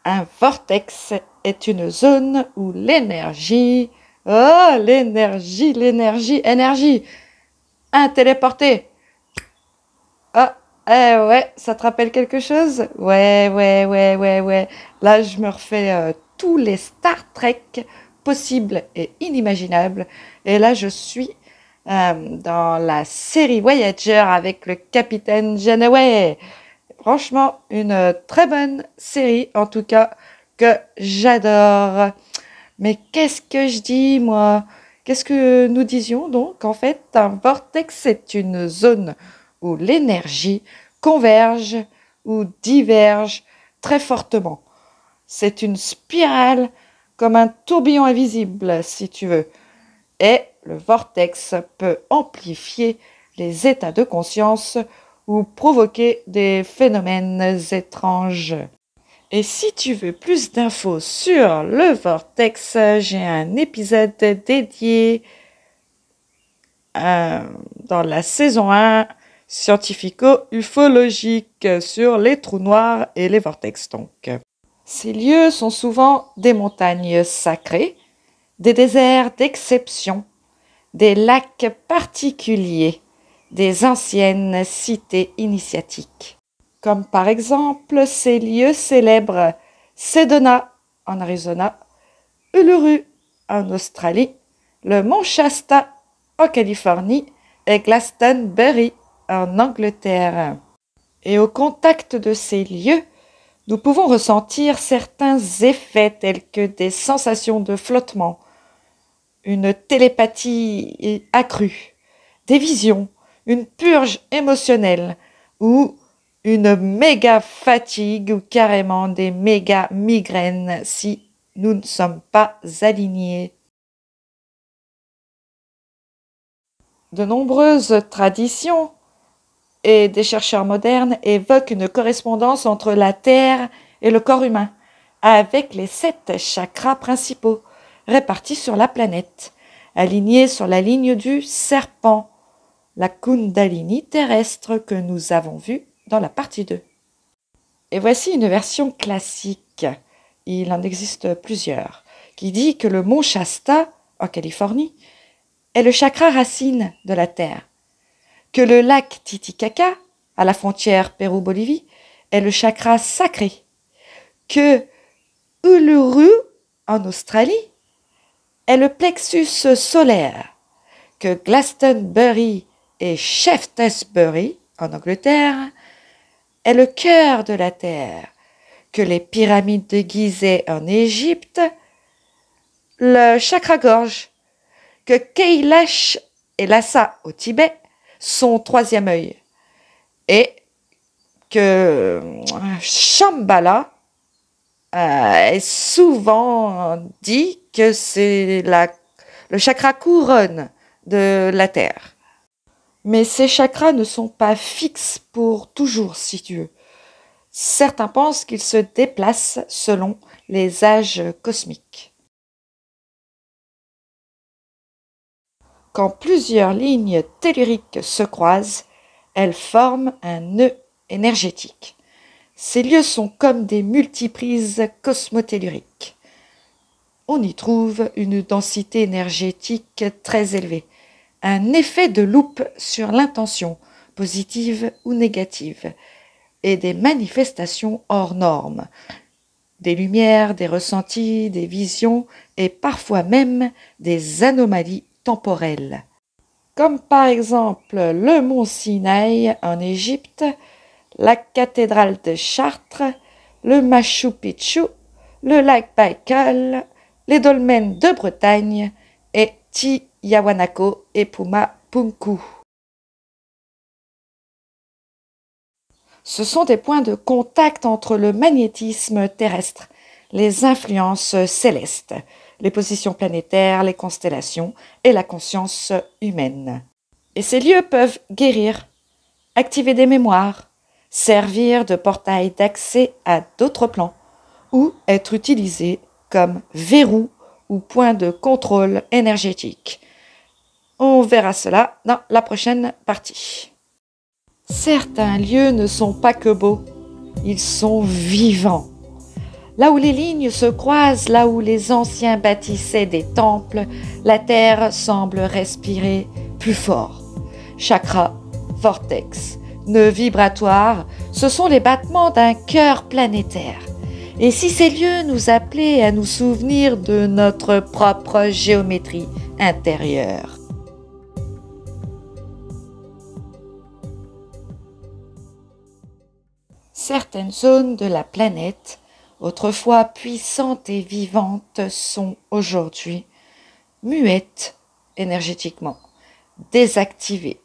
Un vortex est une zone où l'énergie... Oh, énergie. Un téléporté. Ah, ouais, ça te rappelle quelque chose? Ouais. Là, je me refais tous les Star Trek possibles et inimaginables. Et là, je suis dans la série Voyager avec le capitaine Janeway. Franchement, une très bonne série, en tout cas, que j'adore. Mais qu'est-ce que je dis, moi? Qu'est-ce que nous disions donc? En fait, un vortex, c'est une zone où l'énergie converge ou diverge très fortement. C'est une spirale comme un tourbillon invisible, si tu veux. Et le vortex peut amplifier les états de conscience ou provoquer des phénomènes étranges. Et si tu veux plus d'infos sur le vortex, j'ai un épisode dédié dans la saison 1 scientifico-ufologique sur les trous noirs et les vortex. Donc, ces lieux sont souvent des montagnes sacrées, des déserts d'exception, des lacs particuliers, des anciennes cités initiatiques. Comme par exemple ces lieux célèbres Sedona en Arizona, Uluru en Australie, le mont Shasta en Californie et Glastonbury en Angleterre. Et au contact de ces lieux, nous pouvons ressentir certains effets tels que des sensations de flottement, une télépathie accrue, des visions, une purge émotionnelle ou une méga fatigue ou carrément des méga migraines si nous ne sommes pas alignés. De nombreuses traditions et des chercheurs modernes évoquent une correspondance entre la Terre et le corps humain, avec les 7 chakras principaux répartis sur la planète, alignés sur la ligne du serpent, la Kundalini terrestre que nous avons vue dans la partie 2. Et voici une version classique, il en existe plusieurs, qui dit que le mont Shasta, en Californie, est le chakra racine de la Terre, que le lac Titicaca, à la frontière Pérou-Bolivie, est le chakra sacré, que Uluru, en Australie, est le plexus solaire, que Glastonbury et Shaftesbury, en Angleterre, est le cœur de la Terre, que les pyramides de Gizeh en Égypte, le chakra-gorge, que Kailash et Lhasa au Tibet, son 3e œil, et que Shambhala est souvent dit que c'est le chakra couronne de la Terre. Mais ces chakras ne sont pas fixes pour toujours, si tu veux. Certains pensent qu'ils se déplacent selon les âges cosmiques. Quand plusieurs lignes telluriques se croisent, elles forment un nœud énergétique. Ces lieux sont comme des multiprises cosmotelluriques. On y trouve une densité énergétique très élevée, un effet de loupe sur l'intention, positive ou négative, et des manifestations hors normes, des lumières, des ressentis, des visions et parfois même des anomalies temporelles. Comme par exemple le mont Sinaï en Égypte, la cathédrale de Chartres, le Machu Picchu, le lac Baïkal, les dolmens de Bretagne et Tiahuanaco et Puma Punku. Ce sont des points de contact entre le magnétisme terrestre, les influences célestes, les positions planétaires, les constellations et la conscience humaine. Et ces lieux peuvent guérir, activer des mémoires, servir de portail d'accès à d'autres plans ou être utilisés comme verrou ou point de contrôle énergétique. On verra cela dans la prochaine partie. Certains lieux ne sont pas que beaux, ils sont vivants. Là où les lignes se croisent, là où les anciens bâtissaient des temples, la terre semble respirer plus fort. Chakra, vortex, nœuds vibratoires, ce sont les battements d'un cœur planétaire. Et si ces lieux nous appelaient à nous souvenir de notre propre géométrie intérieure? Certaines zones de la planète, autrefois puissantes et vivantes, sont aujourd'hui muettes énergétiquement, désactivées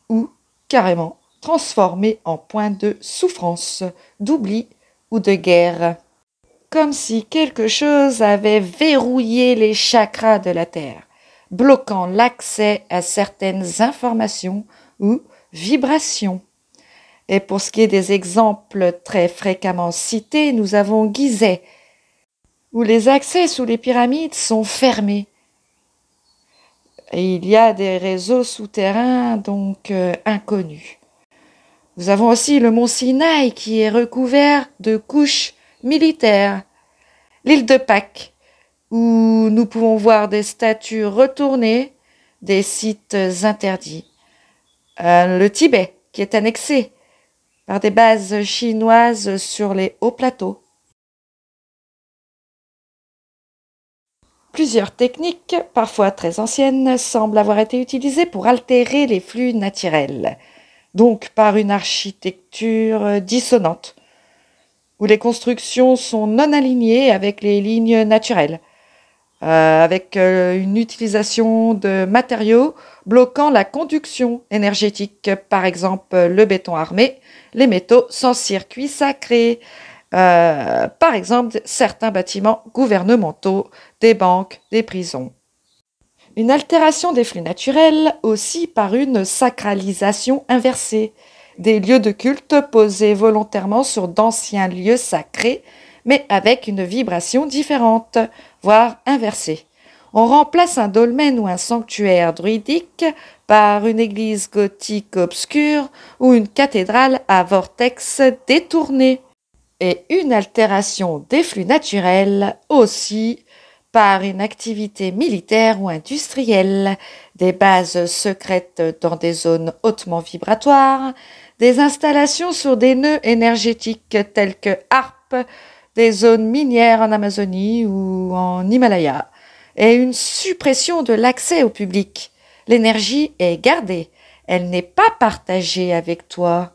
ou carrément transformées en points de souffrance, d'oubli ou de guerre. Comme si quelque chose avait verrouillé les chakras de la Terre, bloquant l'accès à certaines informations ou vibrations. Et pour ce qui est des exemples très fréquemment cités, nous avons Gizeh, où les accès sous les pyramides sont fermés. Et il y a des réseaux souterrains donc inconnus. Nous avons aussi le mont Sinaï qui est recouvert de couches militaires. L'île de Pâques, où nous pouvons voir des statues retournées, des sites interdits. Le Tibet qui est annexé par des bases chinoises sur les hauts plateaux. Plusieurs techniques, parfois très anciennes, semblent avoir été utilisées pour altérer les flux naturels, donc par une architecture dissonante, où les constructions sont non alignées avec les lignes naturelles, avec une utilisation de matériaux bloquant la conduction énergétique, par exemple le béton armé, les métaux sans circuit sacré, par exemple certains bâtiments gouvernementaux, des banques, des prisons. Une altération des flux naturels aussi par une sacralisation inversée, des lieux de culte posés volontairement sur d'anciens lieux sacrés, mais avec une vibration différente, voire inversée. On remplace un dolmen ou un sanctuaire druidique par une église gothique obscure ou une cathédrale à vortex détourné. Et une altération des flux naturels aussi par une activité militaire ou industrielle, des bases secrètes dans des zones hautement vibratoires, des installations sur des nœuds énergétiques tels que Harpe, des zones minières en Amazonie ou en Himalaya, et une suppression de l'accès au public. L'énergie est gardée, elle n'est pas partagée avec toi.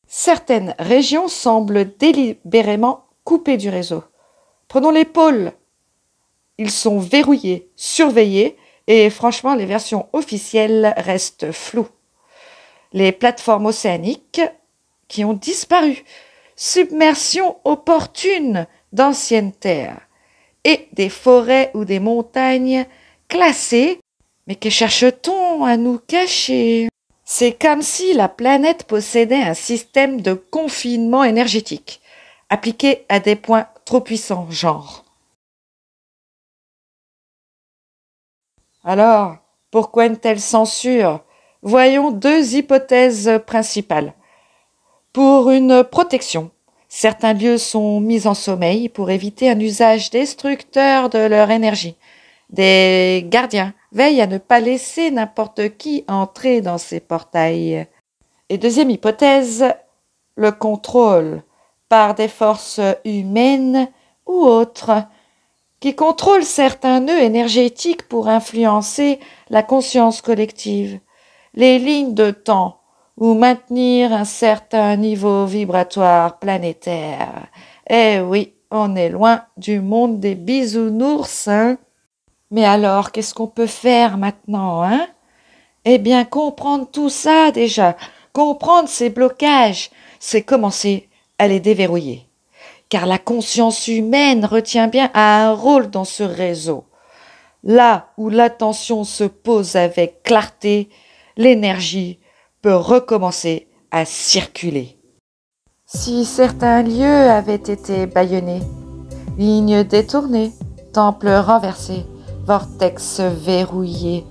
Certaines régions semblent délibérément coupées du réseau. Prenons les pôles. Ils sont verrouillés, surveillés, et franchement, les versions officielles restent floues. Les plateformes océaniques qui ont disparu, submersion opportune d'anciennes terres, et des forêts ou des montagnes classées, mais que cherche-t-on à nous cacher? C'est comme si la planète possédait un système de confinement énergétique, appliqué à des points trop puissants, genre. Alors, pourquoi une telle censure? Voyons deux hypothèses principales. Pour une protection, certains lieux sont mis en sommeil pour éviter un usage destructeur de leur énergie. Des gardiens veillent à ne pas laisser n'importe qui entrer dans ces portails. Et deuxième hypothèse, le contrôle par des forces humaines ou autres qui contrôlent certains nœuds énergétiques pour influencer la conscience collective, les lignes de temps ou maintenir un certain niveau vibratoire planétaire. Eh oui, on est loin du monde des bisounours, hein? Mais alors, qu'est-ce qu'on peut faire maintenant, hein? Eh bien, comprendre tout ça déjà, comprendre ces blocages, c'est commencer à les déverrouiller. Car la conscience humaine retient bien un rôle dans ce réseau. Là où l'attention se pose avec clarté, l'énergie peut recommencer à circuler. Si certains lieux avaient été bâillonnés, lignes détournées, temples renversés, vortex verrouillés,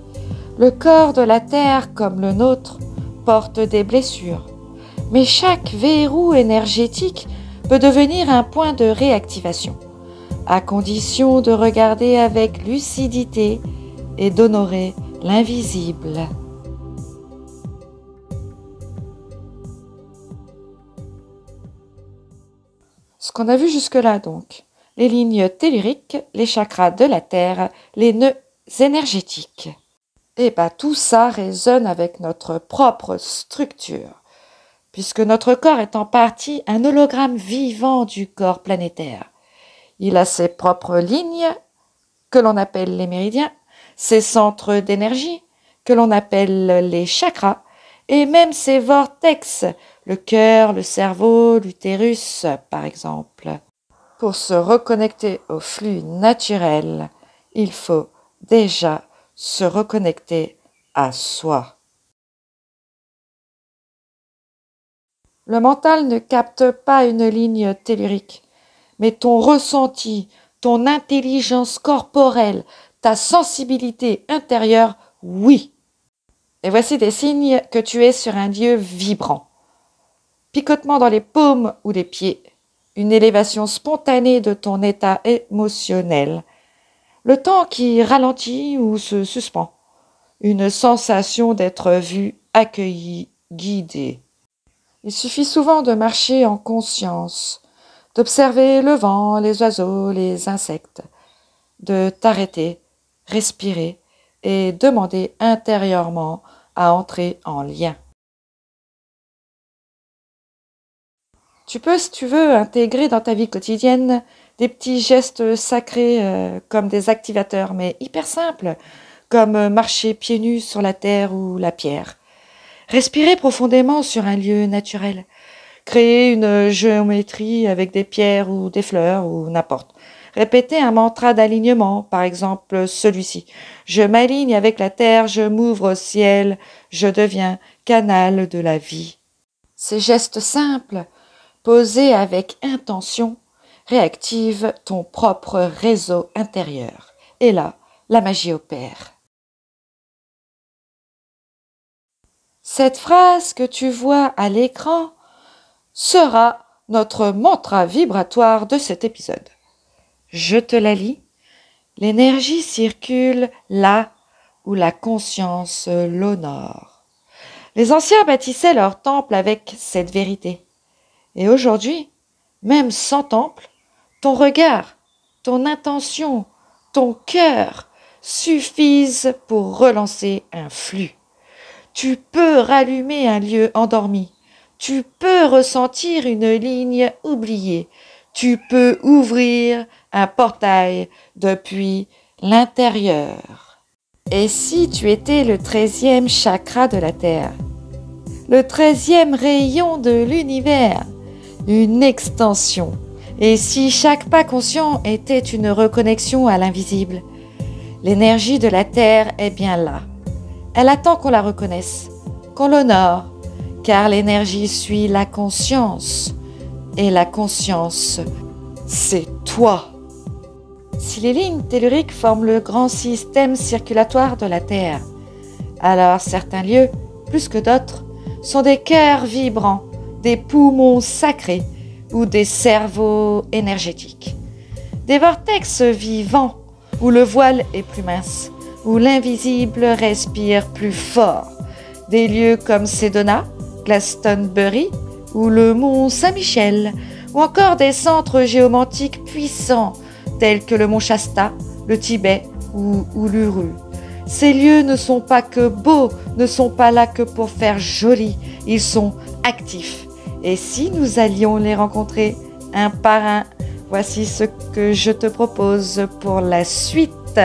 le corps de la Terre, comme le nôtre, porte des blessures. Mais chaque verrou énergétique peut devenir un point de réactivation, à condition de regarder avec lucidité et d'honorer l'invisible. Ce qu'on a vu jusque-là donc, les lignes telluriques, les chakras de la Terre, les nœuds énergétiques. Et tout ça résonne avec notre propre structure, puisque notre corps est en partie un hologramme vivant du corps planétaire. Il a ses propres lignes, que l'on appelle les méridiens, ses centres d'énergie, que l'on appelle les chakras, et même ses vortex, le cœur, le cerveau, l'utérus, par exemple. Pour se reconnecter au flux naturel, il faut déjà se reconnecter à soi. Le mental ne capte pas une ligne tellurique, mais ton ressenti, ton intelligence corporelle, ta sensibilité intérieure, oui. Et voici des signes que tu es sur un lieu vibrant. Picotement dans les paumes ou les pieds, une élévation spontanée de ton état émotionnel, le temps qui ralentit ou se suspend, une sensation d'être vu, accueilli, guidé. Il suffit souvent de marcher en conscience, d'observer le vent, les oiseaux, les insectes, de t'arrêter, respirer et demander intérieurement à entrer en lien. Tu peux, si tu veux, intégrer dans ta vie quotidienne des petits gestes sacrés comme des activateurs, mais hyper simples, comme marcher pieds nus sur la terre ou la pierre. Respirer profondément sur un lieu naturel. Créer une géométrie avec des pierres ou des fleurs ou n'importe. Répéter un mantra d'alignement, par exemple celui-ci. Je m'aligne avec la terre, je m'ouvre au ciel, je deviens canal de la vie. Ces gestes simples, posés avec intention, réactivent ton propre réseau intérieur. Et là, la magie opère. Cette phrase que tu vois à l'écran sera notre mantra vibratoire de cet épisode. Je te la lis. L'énergie circule là où la conscience l'honore. Les anciens bâtissaient leur temple avec cette vérité. Et aujourd'hui, même sans temple, ton regard, ton intention, ton cœur suffisent pour relancer un flux. Tu peux rallumer un lieu endormi. Tu peux ressentir une ligne oubliée. Tu peux ouvrir un portail depuis l'intérieur. Et si tu étais le 13e chakra de la Terre, le 13e rayon de l'univers, une extension, et si chaque pas conscient était une reconnexion à l'invisible, l'énergie de la Terre est bien là. Elle attend qu'on la reconnaisse, qu'on l'honore, car l'énergie suit la conscience, et la conscience, c'est toi. Si les lignes telluriques forment le grand système circulatoire de la Terre, alors certains lieux, plus que d'autres, sont des cœurs vibrants, des poumons sacrés ou des cerveaux énergétiques. Des vortex vivants où le voile est plus mince, où l'invisible respire plus fort. Des lieux comme Sedona, Glastonbury ou le mont Saint-Michel, ou encore des centres géomantiques puissants tels que le mont Shasta, le Tibet ou Uluru. Ces lieux ne sont pas que beaux, ne sont pas là que pour faire joli, ils sont actifs. Et si nous allions les rencontrer un par un, voici ce que je te propose pour la suite.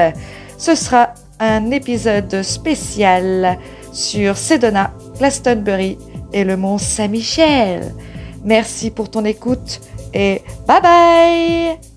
Ce sera un épisode spécial sur Sedona, Glastonbury et le mont Saint-Michel. Merci pour ton écoute et bye bye!